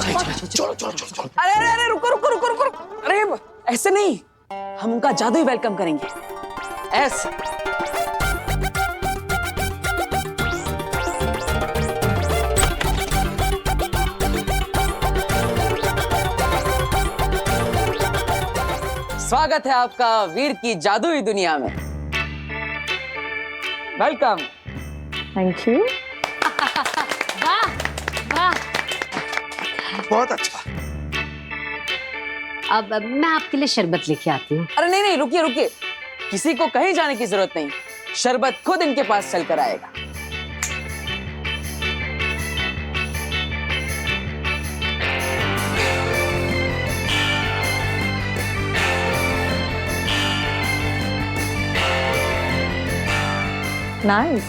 चलो चलो चलो। अरे अरे अरे रुको रुको रुको रुको रुको। अरे ऐसे नहीं, हम उनका जादुई वेलकम करेंगे ऐसे। स्वागत है आपका वीर की जादुई दुनिया में। वेलकम। Thank you. वाह वाह। बहुत अच्छा। अब मैं आपके लिए शरबत लेके आती हूँ। अरे नहीं नहीं, रुकिए रुकिए, किसी को कहीं जाने की जरूरत नहीं, शरबत खुद इनके पास चल कर आएगा। नाइस।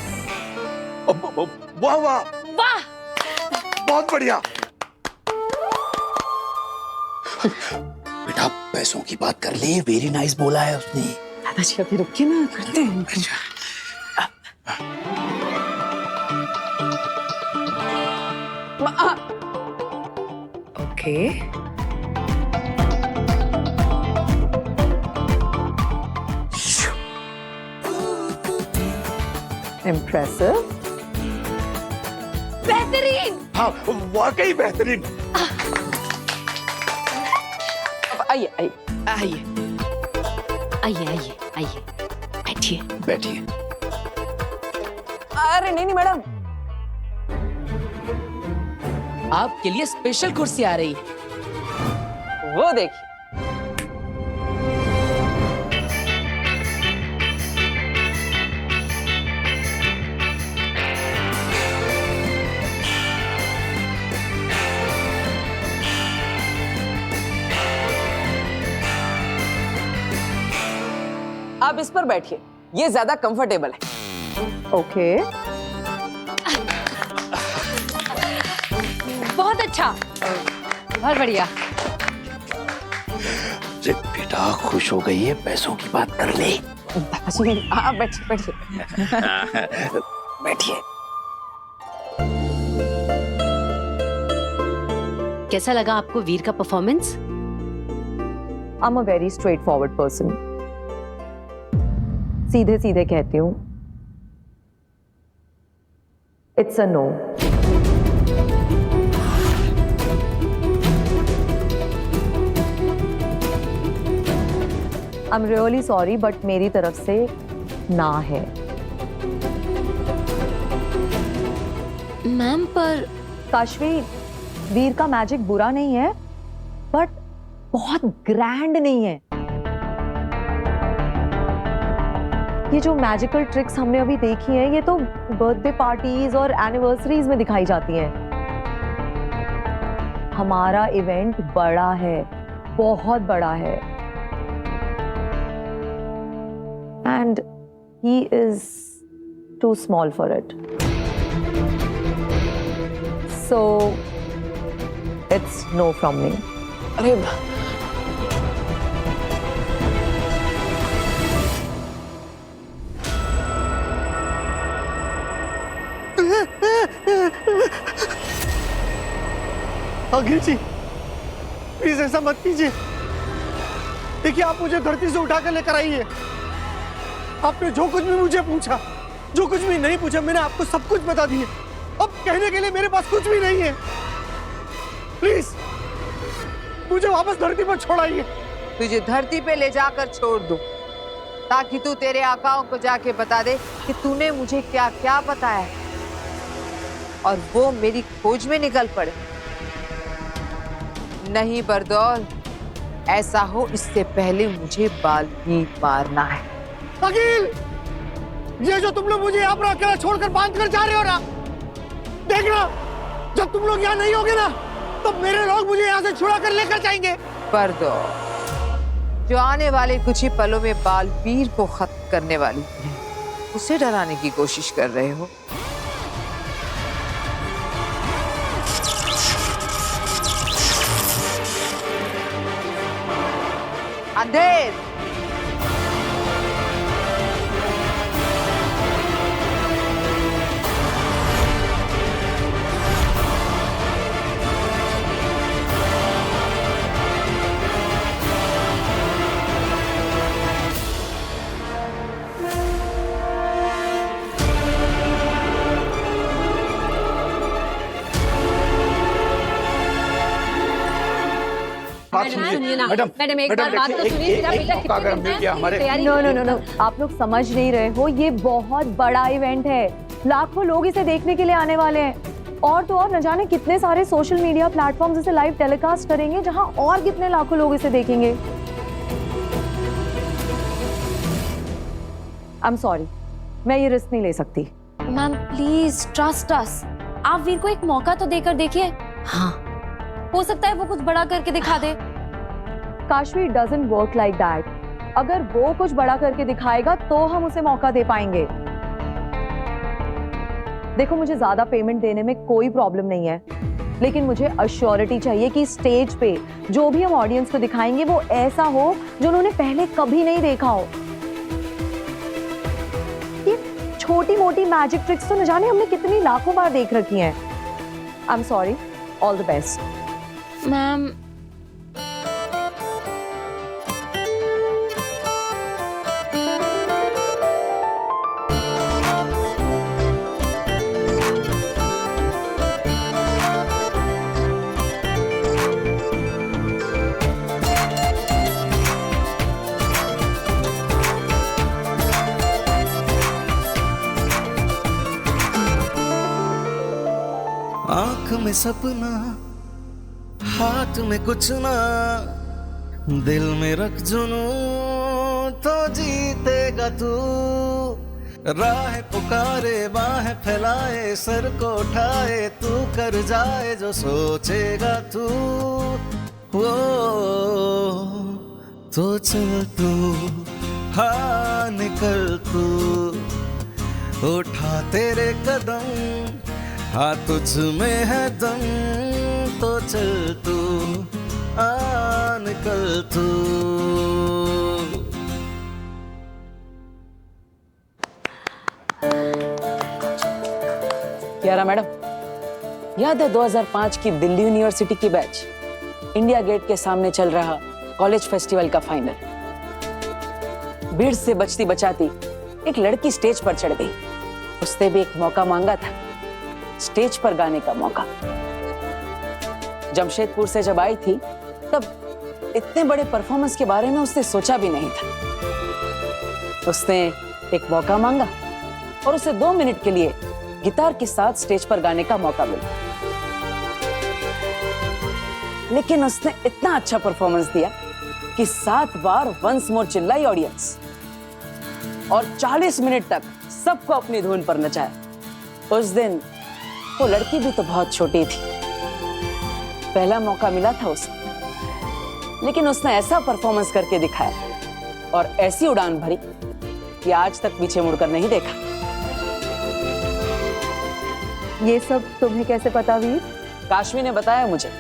वाह वाह वाह बहुत बढ़िया। बेटा पैसों की बात कर ले, वेरी नाइस बोला है उसने। दादाजी अभी रुकिए ना, करते हैं। ओके। इम्प्रेसिव। बेहतरीन। हाँ वाकई बेहतरीन। अब आइए आइए आइए। आइए आइए आइए, बैठिए बैठिए। अरे नहीं नहीं मैडम, आपके लिए स्पेशल कुर्सी आ रही है, वो देखिए। आप इस पर बैठिए, ये ज्यादा कंफर्टेबल है। ओके। बहुत अच्छा, बहुत बढ़िया। अरे बेटा खुश हो गई है, पैसों की बात कर ले। दादाजी आप बैठिए बैठिए बैठिए। कैसा लगा आपको वीर का performance? I am a very straight forward person. सीधे सीधे कहती हूँ, it's a no. I am really sorry but मेरी तरफ से ना है। मैम पर काशवी, वीर का मैजिक बुरा नहीं है बट बहुत ग्रैंड नहीं है। ये जो मैजिकल ट्रिक्स हमने अभी देखी हैं, ये तो बर्थडे पार्टीज और एनिवर्सरीज में दिखाई जाती हैं। हमारा इवेंट बड़ा है, बहुत बड़ा है, and he is too small for it. So it's no from me. अरे आगे जी प्लीज ऐसा मत कीजिए। देखिए आप मुझे धरती से उठाकर लेकर आई है। आपने जो कुछ भी मुझे पूछा, जो कुछ भी नहीं पूछा, मैंने आपको सब कुछ बता दिया। अब कहने के लिए मेरे पास कुछ भी नहीं है। प्लीज मुझे वापस धरती पर छोड़ाइए। तुझे धरती पे ले जाकर छोड़ दूं, ताकि तू तेरे आकाओं को जाके बता दे कि तूने मुझे क्या क्या बताया है, और वो मेरी खोज में निकल पड़े। नहीं बरदौल, ऐसा हो इससे पहले मुझे बाल ही मारना है। अकील, ये जो तुम लोग मुझे यहाँ पर अकेला छोड़कर बांध कर जा रहे हो ना, देखना जब तुम लोग यहाँ नहीं होगे ना, तो मेरे लोग मुझे यहाँ से छुड़ा कर लेकर जाएंगे। बरदौल, जो आने वाले कुछ ही पलों में बालवीर को खत्म करने वाली है, उसे डराने की कोशिश कर रहे हो। अंधेर, बात मैडम, सुनिए सुनिए ना। मैडम। मैडम, एक बार बात तो देखिए, सुनिए, मेरा एक बेटा मौका अगर कितने मिल गया हमारे तैयारी नो नो नो नो, आप लोग समझ नहीं रहे हो, ये बहुत बड़ा इवेंट है, लाखों लोग इसे देखने के लिए आने वाले हैं। और तो और न जाने कितने सारे सोशल मीडिया प्लेटफॉर्म्स इसे लाइव टेलीकास्ट करेंगे, जहां और कितने लाखों लोग इसे देखेंगे। आई एम सॉरी, मैं ये रिस्क नहीं ले सकती। मैम प्लीज ट्रस्ट अस, आप वीर को एक मौका तो देकर देखिए, हाँ, हो सकता है वो कुछ बड़ा करके दिखा दे। Kashvi doesn't work like that. अगर वो कुछ बड़ा करके दिखाएगा तो हम उसे मौका दे पाएंगे। देखो, मुझे ज्यादा पेमेंट देने में कोई प्रॉब्लम नहीं है, लेकिन मुझे अश्योरिटी चाहिए कि स्टेज पे जो भी हम ऑडियंस को दिखाएंगे वो ऐसा हो जो उन्होंने पहले कभी नहीं देखा हो। ये छोटी मोटी मैजिक ट्रिक्स तो न जाने हमने कितनी लाखों बार देख रखी हैं। I am sorry, all the best. Ma'am आंख में सपना, हाथ में कुछ ना, दिल में रख जुनू तो जीतेगा तू। राह पुकारे, बाह फैलाए, सर को उठाए, तू कर जाए जो सोचेगा तू। वो तो चल तू, हाँ निकल तू, उठा तेरे कदम, हाँ तुझ में है दम, तो चल तू, आ निकल तू। कियारा मैडम, याद है 2005 की दिल्ली यूनिवर्सिटी की बैच, इंडिया गेट के सामने चल रहा कॉलेज फेस्टिवल का फाइनल। भीड़ से बचती बचाती एक लड़की स्टेज पर चढ़ गई। उसने भी एक मौका मांगा था, स्टेज पर गाने का मौका। जमशेदपुर से जब आई थी तब इतने बड़े परफॉर्मेंस के बारे में उसने सोचा भी नहीं था। उसने एक मौका मांगा और उसे 2 मिनट के लिए गिटार के साथ स्टेज पर गाने का मौका मिला। लेकिन उसने इतना अच्छा परफॉर्मेंस दिया कि 7 बार वंस मोर चिल्लाई ऑडियंस और 40 मिनट तक सबको अपनी धुन पर नचाया। उस दिन वो लड़की भी तो बहुत छोटी थी, पहला मौका मिला था उसे, लेकिन उसने ऐसा परफॉर्मेंस करके दिखाया और ऐसी उड़ान भरी कि आज तक पीछे मुड़कर नहीं देखा। ये सब तुम्हें कैसे पता वीर? काशवी ने बताया मुझे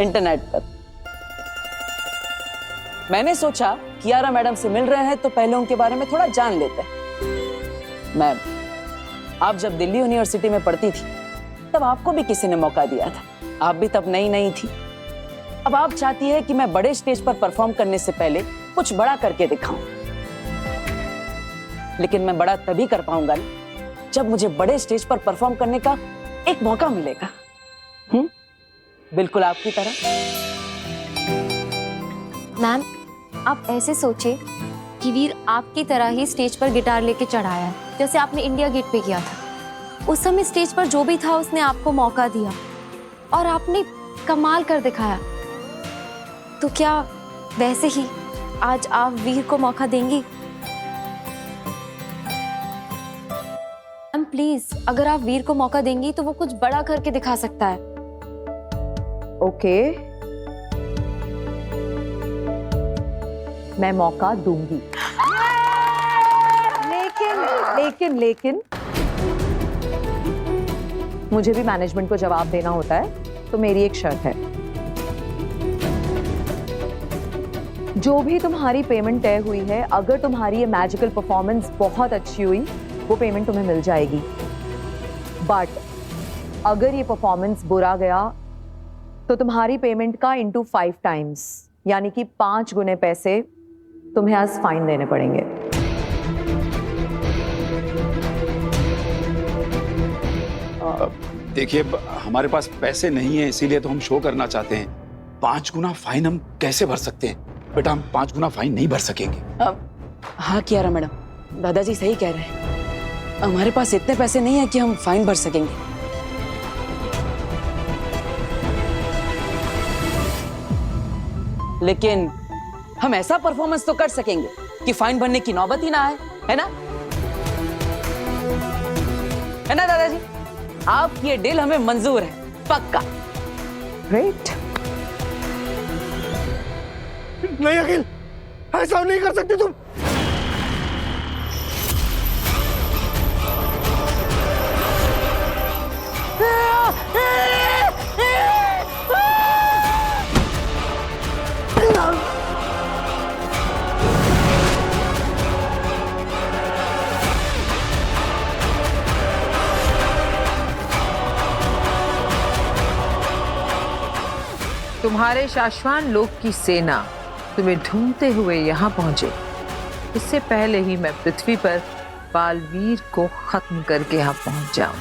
इंटरनेट पर। मैंने सोचा कियारा मैडम से मिल रहे हैं तो पहले उनके बारे में थोड़ा जान लेते हैं। मैम, आप जब दिल्ली यूनिवर्सिटी में पढ़ती थी तब आपको भी किसी ने मौका दिया था, आप भी तब नई नई थी। अब आप चाहती है कि मैं बड़े स्टेज पर परफॉर्म करने से पहले कुछ बड़ा करके दिखाऊं, लेकिन मैं बड़ा तभी कर पाऊंगा जब मुझे बड़े स्टेज पर परफॉर्म करने का एक मौका मिलेगा। बिल्कुल आपकी तरह। मैम आप ऐसे सोचे कि वीर आपकी तरह ही स्टेज पर गिटार लेके चढ़ाया है, जैसे आपने इंडिया गेट पे किया था। उस समय स्टेज पर जो भी था उसने आपको मौका दिया और आपने कमाल कर दिखाया। तो क्या वैसे ही आज आप वीर को मौका देंगी? मैम प्लीज, अगर आप वीर को मौका देंगी तो वो कुछ बड़ा करके दिखा सकता है। ओके, मैं मौका दूंगी, लेकिन मुझे भी मैनेजमेंट को जवाब देना होता है, तो मेरी एक शर्त है। जो भी तुम्हारी पेमेंट तय हुई है, अगर तुम्हारी ये मैजिकल परफॉर्मेंस बहुत अच्छी हुई, वो पेमेंट तुम्हें मिल जाएगी। बट अगर ये परफॉर्मेंस बुरा गया तो तुम्हारी पेमेंट का इंटू 5 टाइम्स, यानी कि 5 गुने पैसे तुम्हें आज फाइन देने पड़ेंगे। देखिए, हमारे पास पैसे नहीं है, इसीलिए तो हम शो करना चाहते हैं। 5 गुना फाइन हम कैसे भर सकते हैं? बेटा, हम 5 गुना फाइन नहीं भर सकेंगे। हाँ कियारा मैडम, दादाजी सही कह रहे हैं। हमारे पास इतने पैसे नहीं है कि हम फाइन भर सकेंगे। लेकिन हम ऐसा परफॉर्मेंस तो कर सकेंगे कि फाइन भरने की नौबत ही ना आए, है ना? है ना दादाजी? आपकी ये डील हमें मंजूर है, पक्का। ग्रेट। नहीं अखिल, ऐसा नहीं कर सकती तुम। तुम्हारे शाश्वान लोक की सेना तुम्हें ढूंढते हुए यहाँ पहुंचे, इससे पहले ही मैं पृथ्वी पर बालवीर को खत्म करके यहाँ पहुंच जाऊं।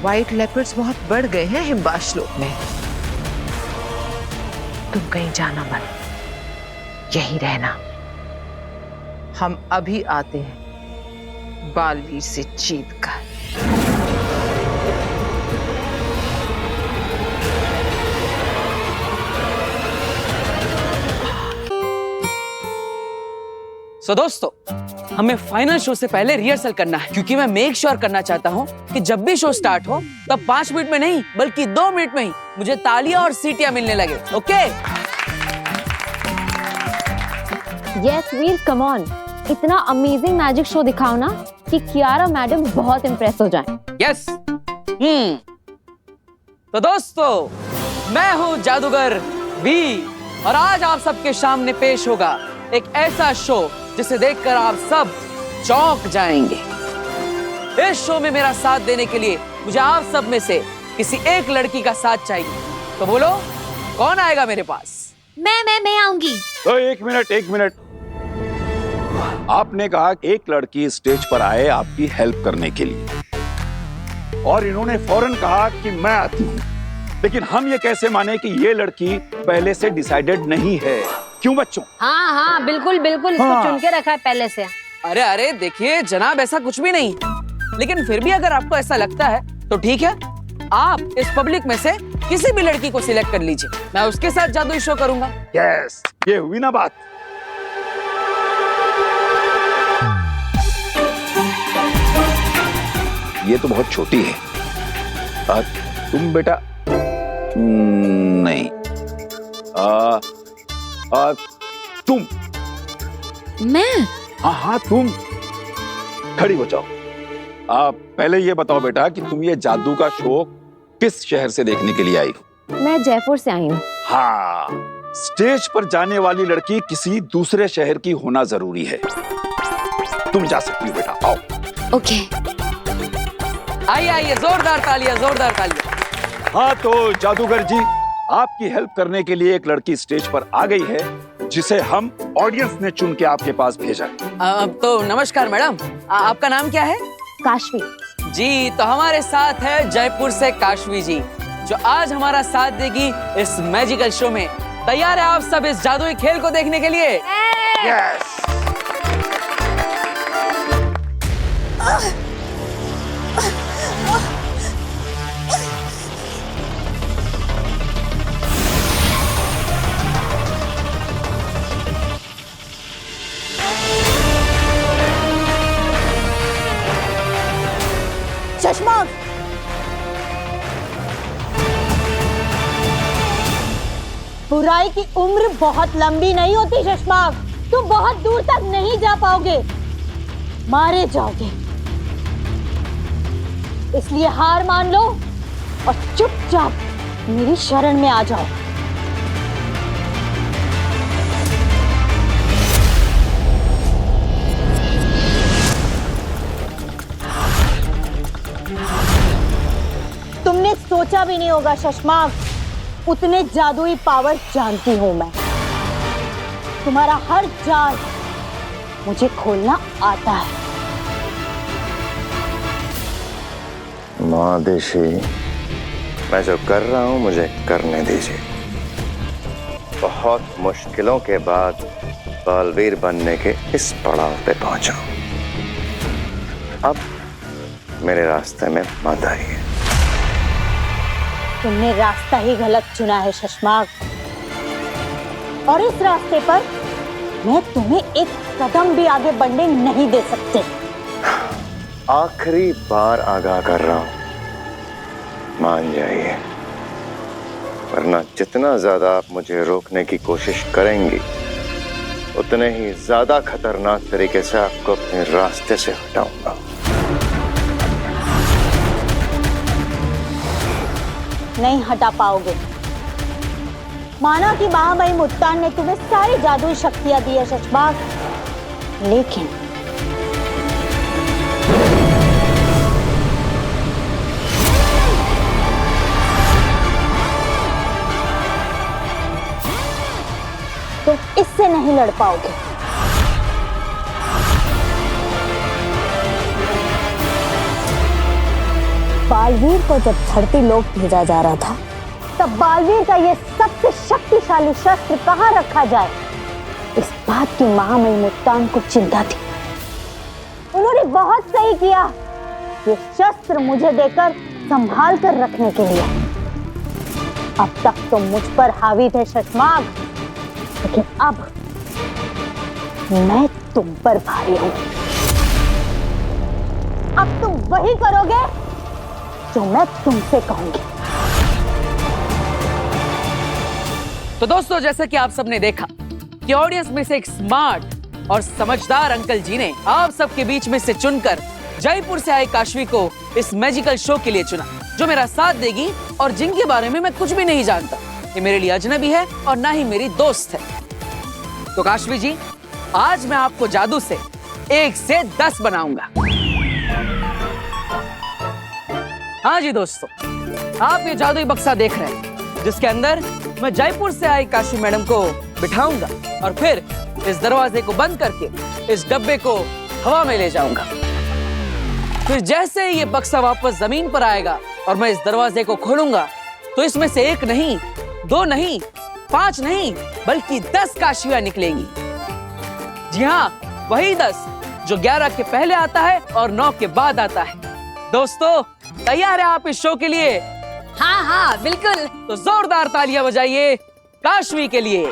व्हाइट लेपर्ड्स बहुत बढ़ गए हैं हिमवाश्लोक में। तुम कहीं जाना मत, यहीं रहना। हम अभी आते हैं बालवीर से जीत कर। सो दोस्तों, हमें फाइनल शो से पहले रिहर्सल करना है, क्योंकि मैं मेक श्योर करना चाहता हूँ कि जब भी शो स्टार्ट हो तब 5 मिनट में नहीं बल्कि 2 मिनट में ही मुझे तालियां और सीटियां मिलने लगे। Okay? Yes Veer, come on, इतना अमेजिंग मैजिक शो दिखाओ ना कि कियारा मैडम बहुत इंप्रेस हो जाएं। यस। तो दोस्तों, मैं हूँ जादूगर वी, और आज आप सबके सामने पेश होगा एक ऐसा शो जिसे देखकर आप सब चौंक जाएंगे। इस शो में मेरा साथ देने के लिए मुझे आप सब में से किसी एक लड़की का साथ चाहिए। तो बोलो, कौन आएगा मेरे पास? मैं आऊंगी। एक मिनट। आपने कहा एक लड़की स्टेज पर आए आपकी हेल्प करने के लिए, और इन्होंने फौरन कहा कि मैं आती हूँ। लेकिन हम ये कैसे माने कि ये लड़की पहले से डिसाइडेड नहीं है? क्यों बच्चों? हाँ बिल्कुल इसको चुन के रखा है पहले से। अरे देखिए जनाब, ऐसा कुछ भी नहीं। लेकिन फिर भी अगर आपको ऐसा लगता है तो ठीक है, आप इस पब्लिक में से किसी भी लड़की को सिलेक्ट कर लीजिए, मैं उसके साथ जादुई शो करूंगा। यस, ये हुई ना बात। ये तो बहुत छोटी है। तुम बेटा नहीं, तुम। मैं? हाँ तुम खड़ी हो जाओ। पहले ये बताओ बेटा कि तुम ये जादू का शो किस शहर से देखने के लिए आई हो? मैं जयपुर से आई हूँ। हाँ, स्टेज पर जाने वाली लड़की किसी दूसरे शहर की होना जरूरी है। तुम जा सकती हो बेटा, आओ। ओके। आइए, जोरदार तालियां। हाँ तो जादूगर जी, आपकी हेल्प करने के लिए एक लड़की स्टेज पर आ गई है, जिसे हम ऑडियंस ने चुन के आपके पास भेजा। तो नमस्कार मैडम, आपका नाम क्या है? काशवी जी। तो हमारे साथ है जयपुर से काशवी जी, जो आज हमारा साथ देगी इस मैजिकल शो में। तैयार है आप सब इस जादुई खेल को देखने के लिए? यस। चश्मा, बुराई की उम्र बहुत लंबी नहीं होती चश्मा, तुम बहुत दूर तक नहीं जा पाओगे, मारे जाओगे। इसलिए हार मान लो और चुपचाप मेरी शरण में आ जाओ। तुमने सोचा भी नहीं होगा शशमाक, उतने जादुई पावर जानती हूं मैं। तुम्हारा हर चाल, मुझे खोलना आता है। माँ देशी, मैं जो कर रहा हूं मुझे करने दीजिए। बहुत मुश्किलों के बाद बालवीर बनने के इस पड़ाव पे पहुंचा हूं। अब मेरे रास्ते में मत आइए। तुमने रास्ता ही गलत चुना है शशमाक, और इस रास्ते पर मैं तुम्हें एक कदम भी आगे बढ़ने नहीं दे सकते। आखिरी बार आगाह कर रहा हूं, मान जाइए, वरना जितना ज्यादा आप मुझे रोकने की कोशिश करेंगी उतने ही ज्यादा खतरनाक तरीके से आपको अपने रास्ते से हटाऊंगा। नहीं हटा पाओगे। माना कि महामहिम मुल्तान ने तुम्हें सारी जादुई शक्तियां दी है शशमाक, लेकिन तुम इससे नहीं लड़ पाओगे। बालवीर को जब धरती लोक भेजा जा रहा था, तब बालवीर का ये सबसे शक्तिशाली शस्त्र कहाँ रखा जाए, इस बात की महामहिम मुल्तान को चिंता थी। उन्होंने बहुत सही किया ये शस्त्र मुझे देकर संभाल कर रखने के लिए। अब तक तो मुझ पर हावी थे शशमाक, लेकिन अब मैं तुम पर भारी हूं। अब तुम वही करोगे जो मैं तुमसे कहूंगी। तो दोस्तों, जैसे कि आप सबने देखा कि ऑडियंस में से एक स्मार्ट और समझदार अंकल जी ने आप सबके बीच में से चुनकर जयपुर से आए काशवी को इस मैजिकल शो के लिए चुना, जो मेरा साथ देगी और जिनके बारे में मैं कुछ भी नहीं जानता। ये मेरे लिए अजनबी है और ना ही मेरी दोस्त है। तो काशवी जी, आज मैं आपको जादू से 1 से 10 बनाऊंगा। हाँ जी दोस्तों, आप ये जादुई बक्सा देख रहे हैं, जिसके अंदर मैं जयपुर से आई काशवी मैडम को बिठाऊंगा और फिर इस दरवाजे को बंद करके इस डब्बे को हवा में ले जाऊंगा। फिर जैसे ही ये बक्सा वापस जमीन पर आएगा और मैं इस दरवाजे को खोलूंगा, तो इसमें से 1 नहीं, 2 नहीं, 5 नहीं, बल्कि 10 काशवियां निकलेंगी। जी हाँ, वही 10 जो 11 के पहले आता है और 9 के बाद आता है। दोस्तों, तैयार है आप इस शो के लिए? हाँ हाँ बिल्कुल। तो जोरदार तालियां बजाइए काशवी के लिए।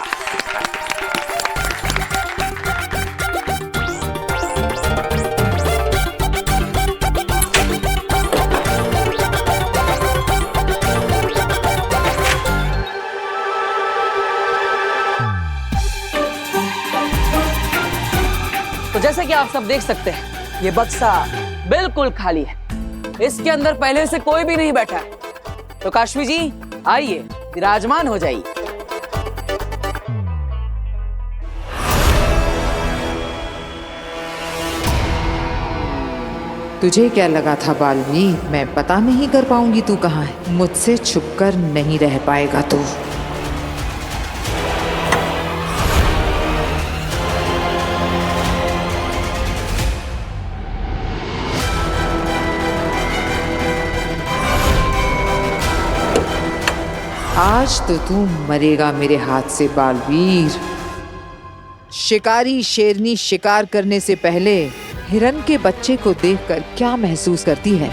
तो जैसे कि आप सब देख सकते हैं, ये बक्सा बिल्कुल खाली है। इसके अंदर पहले से कोई भी नहीं बैठा है। तो काशवी जी, आइए, विराजमान हो जाइए। तुझे क्या लगा था बालवीर, मैं पता नहीं कर पाऊंगी तू कहाँ है? मुझसे छुपकर नहीं रह पाएगा तू। आज तो तू मरेगा मेरे हाथ से बालवीर। शिकारी शेरनी शिकार करने से पहले हिरन के बच्चे को देखकर क्या महसूस करती है,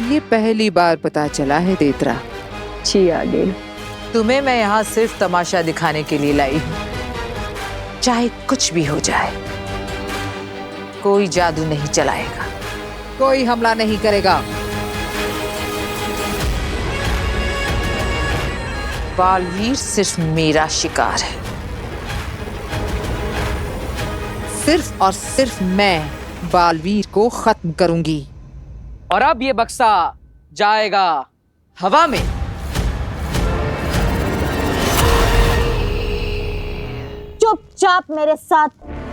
ये पहली बार पता चला है देतरा। जी आगे। तुम्हें मैं यहाँ सिर्फ तमाशा दिखाने के लिए लाई हूँ। चाहे कुछ भी हो जाए, कोई जादू नहीं चलाएगा, कोई हमला नहीं करेगा। बालवीर सिर्फ मेरा शिकार है। सिर्फ और सिर्फ मैं बालवीर को खत्म करूंगी। और अब ये बक्सा जाएगा हवा में। चुपचाप मेरे साथ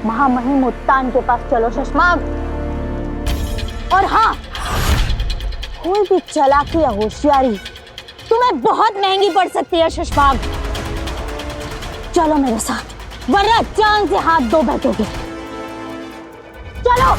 महामहिम मुल्तान के पास चलो शशमाक। और हाँ, कोई भी चालाकी या होशियारी तुम्हें बहुत महंगी पड़ सकती है शशमाक। चलो मेरे साथ, वरना जान से हाथ धो बैठोगे। चलो।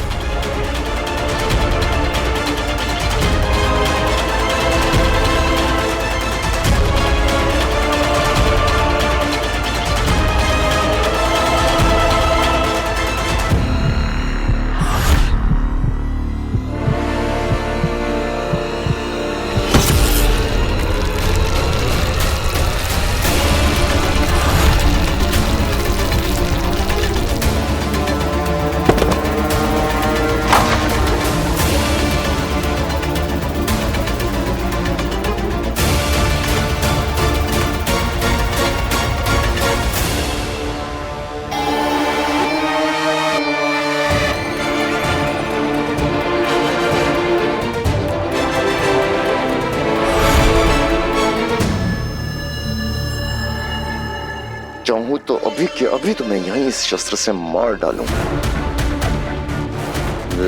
चाहूं तो अभी के अभी तुम्हें यहीं इस शस्त्र से मार डालूंगा,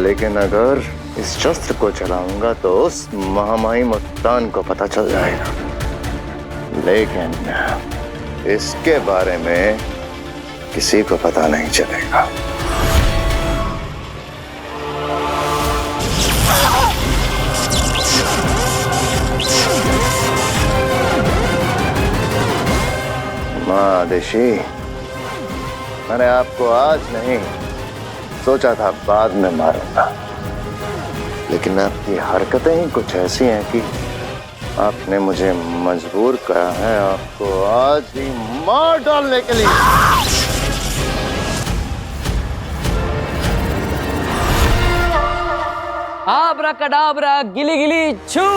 लेकिन अगर इस शस्त्र को चलाऊंगा तो उस महामाई मुल्तान को पता चल जाएगा, लेकिन इसके बारे में किसी को पता नहीं चलेगा। महादेशी, मैंने आपको आज नहीं सोचा था बाद में मारूंगा, लेकिन आपकी हरकतें ही कुछ ऐसी हैं कि आपने मुझे मजबूर करा है आपको आज ही मार डालने के लिए। आब्राकडाब्रा गिली गिली छू।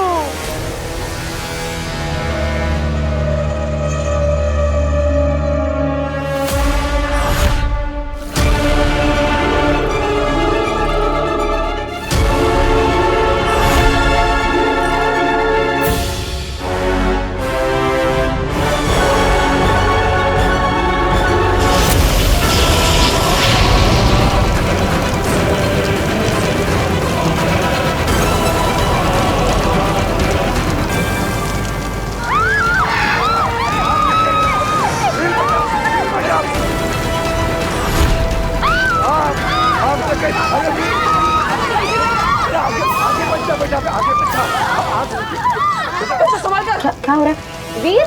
क्या हो रहा है वीर?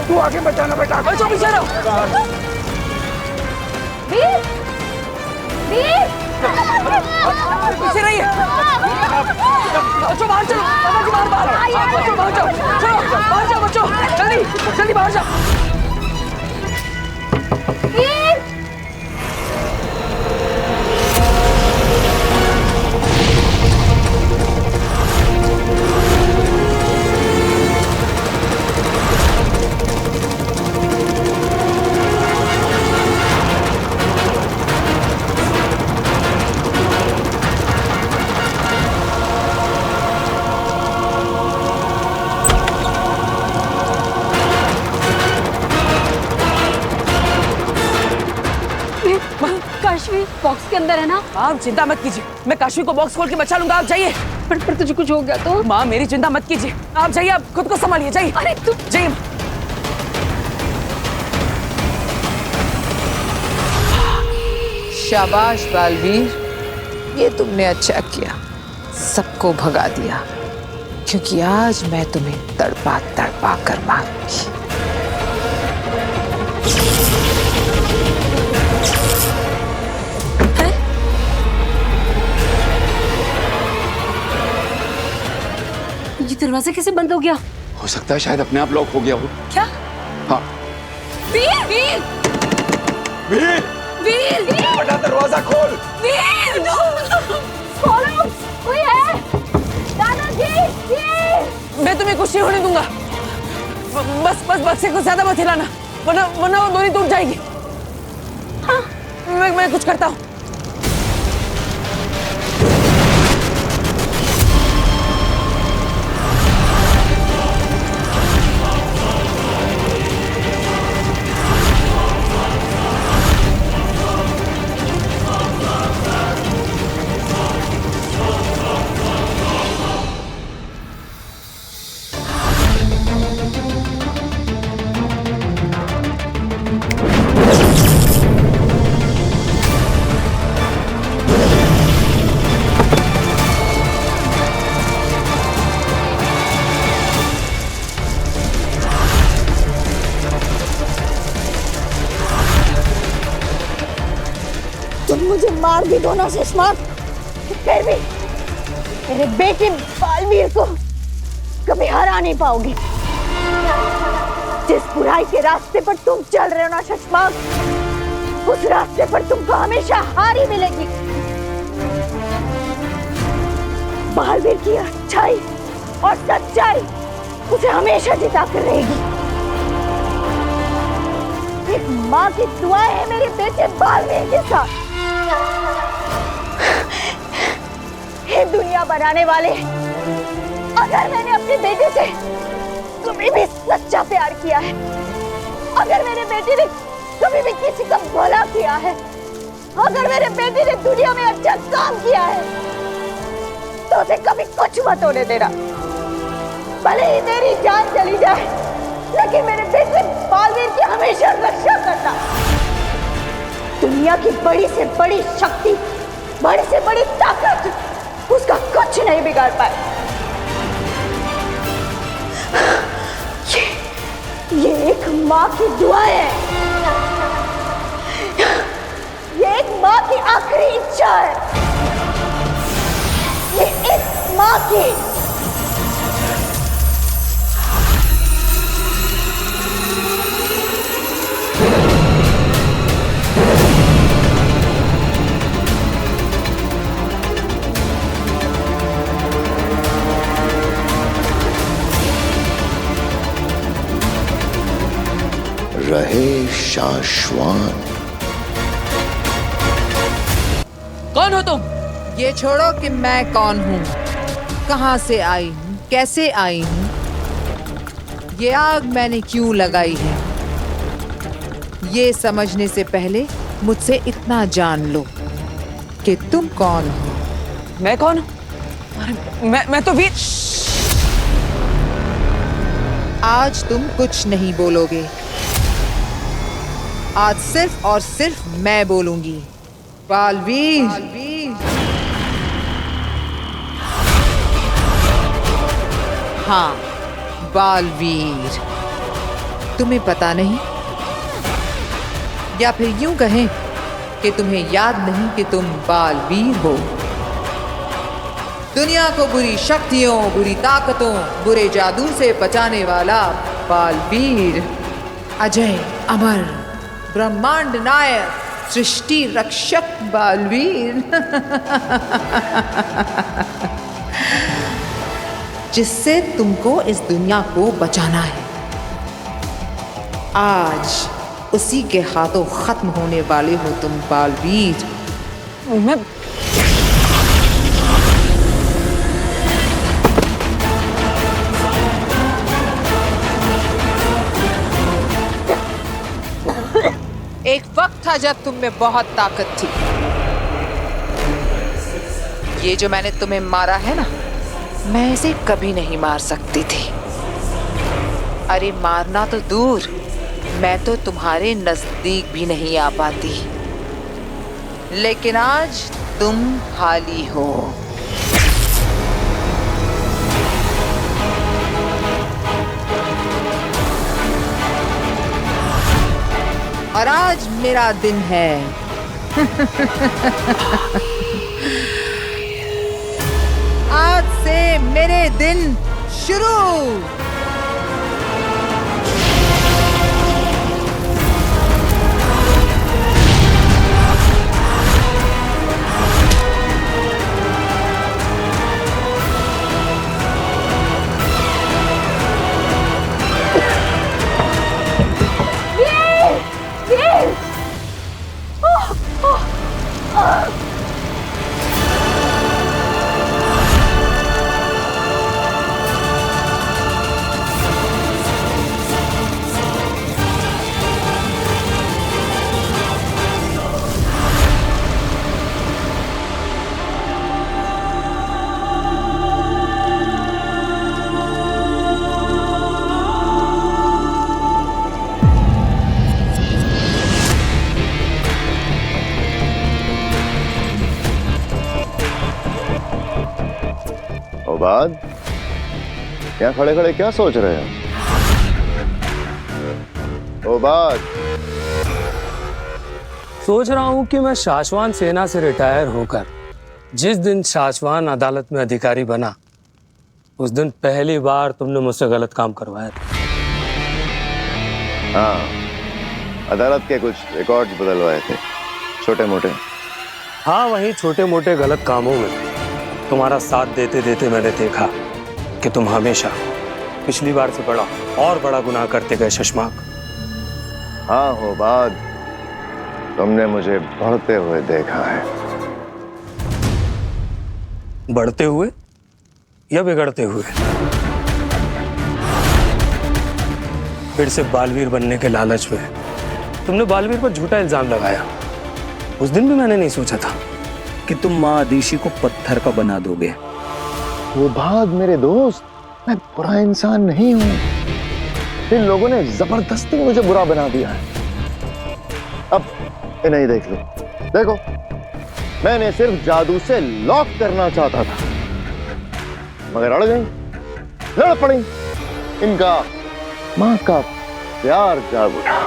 तू आगे बचाना बेटा। बचो पीछे रहो। वीर, वीर, पीछे रहिए। बच्चों बाहर चलो, बाहर बाहर बच्चों बाहर जाओ, चलो बाहर जाओ बच्चों, जल्दी जल्दी बाहर जाओ। वीर, काशवी बॉक्स के अंदर है ना? आप चिंता मत कीजिए, मैं काशवी को बॉक्स खोल के बचा लूंगा। आप जाइए। पर तुझे कुछ हो गया तो? माँ मेरी चिंता मत कीजिए, आप जाइए, आप खुद को संभालिए, जाइए। अरे तू जाइए। शाबाश बालवीर, ये तुमने अच्छा किया, सबको भगा दिया, क्योंकि आज मैं तुम्हें तड़पा तड़पा कर मारूंगी। ये दरवाजा कैसे बंद हो गया? हो सकता है शायद अपने आप लॉक हो गया हो। क्या? हाँ। वीर, वीर, वीर, वीर, बड़ा दरवाजा खोल। वीर, खोलो, कोई है? दादाजी, वीर! मैं तुम्हें कुछ नहीं होने दूंगा। बस बस बच्चे को ज्यादा मत हिलाना, वरना वो डोरी टूट जाएगी। हाँ, मैं कुछ करता हूँ। हार भी दो ना सुषमा, फिर भी मेरे बेटे बालवीर को कभी हरा नहीं पाओगे। जिस बुराई के रास्ते पर तुम चल रहे हो ना सुषमा, उस रास्ते पर तुमको हमेशा हार ही मिलेगी। बालवीर की अच्छाई और सच्चाई उसे हमेशा जिता कर रहेगी। एक माँ की दुआ है मेरे बेटे बालवीर के साथ। हे दुनिया बनाने वाले, अगर मैंने अपने बेटे से कभी भी सच्चा प्यार किया है, अगर मेरे बेटे ने कभी भी किसी का भला किया है, अगर मेरे बेटे ने दुनिया में अच्छा काम किया है, तो उसे कभी कुछ मत होने देना। भले ही मेरी जान चली जाए, लेकिन मेरे बेटे बालवीर की हमेशा रक्षा करना। दुनिया की बड़ी से बड़ी शक्ति, बड़ी से बड़ी ताकत उसका कुछ नहीं बिगाड़ पाए। ये एक माँ की दुआ है, ये एक माँ की आखिरी इच्छा है, ये एक माँ की। रहे शाश्वत। कौन हो तुम? ये छोड़ो कि मैं कौन हूँ, कहाँ से आई हूँ, कैसे आई हूँ, ये आग मैंने क्यों लगाई है, ये समझने से पहले मुझसे इतना जान लो कि तुम कौन हो। मैं कौन हूँ? मैं तो वीर। आज तुम कुछ नहीं बोलोगे, आज सिर्फ और सिर्फ मैं बोलूंगी। बालवीर, हाँ बालवीर। तुम्हें पता नहीं, या फिर यूं कहें कि तुम्हें याद नहीं कि तुम बालवीर हो। दुनिया को बुरी शक्तियों, बुरी ताकतों, बुरे जादू से बचाने वाला बालवीर, अजय अमर ब्रह्मांड नायक, सृष्टि रक्षक बालवीर। जिससे तुमको इस दुनिया को बचाना है। आज उसी के हाथों खत्म होने वाले हो तुम बालवीर। मैं एक वक्त था जब तुम में बहुत ताकत थी। ये जो मैंने तुम्हें मारा है ना, मैं इसे कभी नहीं मार सकती थी। अरे मारना तो दूर, मैं तो तुम्हारे नजदीक भी नहीं आ पाती। लेकिन आज तुम खाली हो। और आज मेरा दिन है। आज से मेरे दिन शुरू। ओबाद, यहाँ खड़े खड़े क्या सोच रहे हो? ओबाद, सोच रहा हूं कि मैं शाश्वान सेना से रिटायर होकर जिस दिन शाश्वान अदालत में अधिकारी बना उस दिन पहली बार तुमने मुझसे गलत काम करवाया था। हाँ, अदालत के कुछ रिकॉर्ड्स बदलवाए थे, छोटे मोटे। हाँ, वही छोटे मोटे गलत कामों में तुम्हारा साथ देते देते मैंने देखा कि तुम हमेशा पिछली बार से बड़ा और बड़ा गुनाह करते गए शशमाक। हाँ हो बाद, तुमने मुझे बढ़ते हुए देखा है। बढ़ते हुए या बिगड़ते हुए? फिर से बालवीर बनने के लालच में तुमने बालवीर पर झूठा इल्जाम लगाया। उस दिन भी मैंने नहीं सोचा था कि तुम माँ आदिशी को पत्थर का बना दोगे। वो बाद मेरे दोस्त, मैं बुरा इंसान नहीं हूं। इन लोगों ने जबरदस्ती मुझे बुरा बना दिया है। अब इन्हें देख लो, देखो, मैंने सिर्फ जादू से लॉक करना चाहता था, मगर अड़ गई, लड़ पड़ी। इनका मां का प्यार जाग उठा,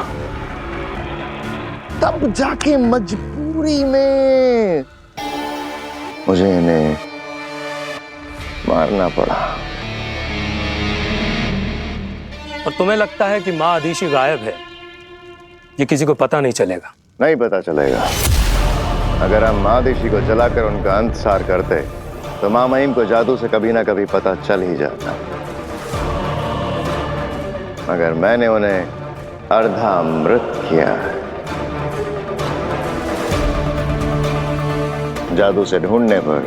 तब जाके मजबूरी में मुझे इन्हें मारना पड़ा। और तुम्हें लगता है कि माँ आदिशी गायब है, ये किसी को पता नहीं चलेगा? नहीं पता चलेगा। अगर हम माँ आदिशी को जलाकर उनका अंतसार करते तो माँ महिम को जादू से कभी ना कभी पता चल ही जाता। मगर मैंने उन्हें अर्धामृत किया। जादू से ढूंढने पर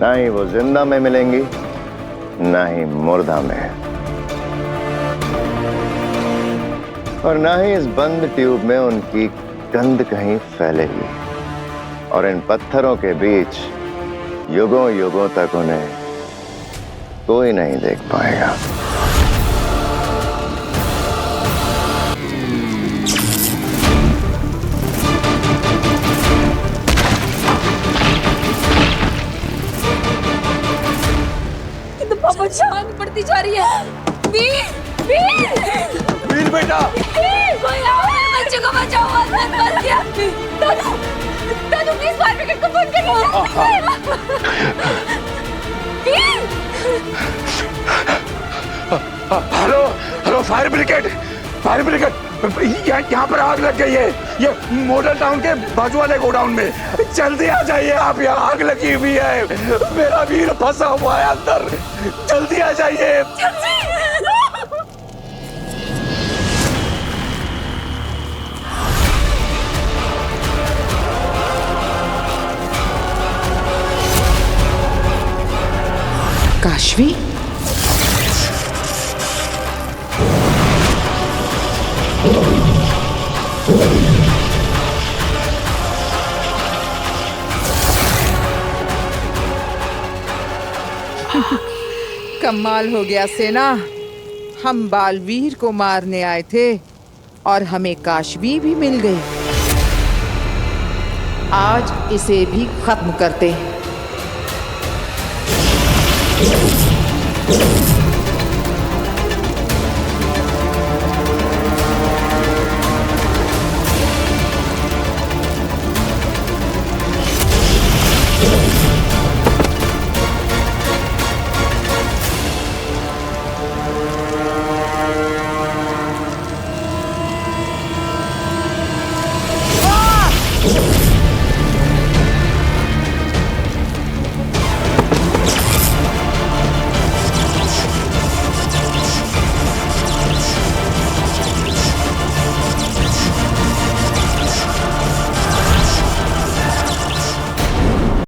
ना ही वो जिंदा में मिलेंगी, ना ही मुर्दा में, और ना ही इस बंद ट्यूब में उनकी गंध कहीं फैलेगी। और इन पत्थरों के बीच युगों युगों तक उन्हें कोई नहीं देख पाएगा। पापा जान पड़ती जा रही है। वीर, वीर, वीर बेटा, कोई आओ, मेरे बच्चे को बचाओ, आसमान मर गया। दादू, दादू प्लीज फायर ब्रिगेड को फोन करिए। Veer, hello hello, fire brigade, fire brigade, यहाँ पर आग लग गई है, ये मॉडल टाउन के बाजू वाले गोडाउन में। जल्दी आ जाइए आप, यहाँ आग लगी हुई है, मेरा वीर फंसा हुआ है अंदर, जल्दी आ जाइए। काशवी, कमाल हो गया सेना। हम बालवीर को मारने आए थे और हमें काशवी भी मिल गई। आज इसे भी खत्म करते हैं।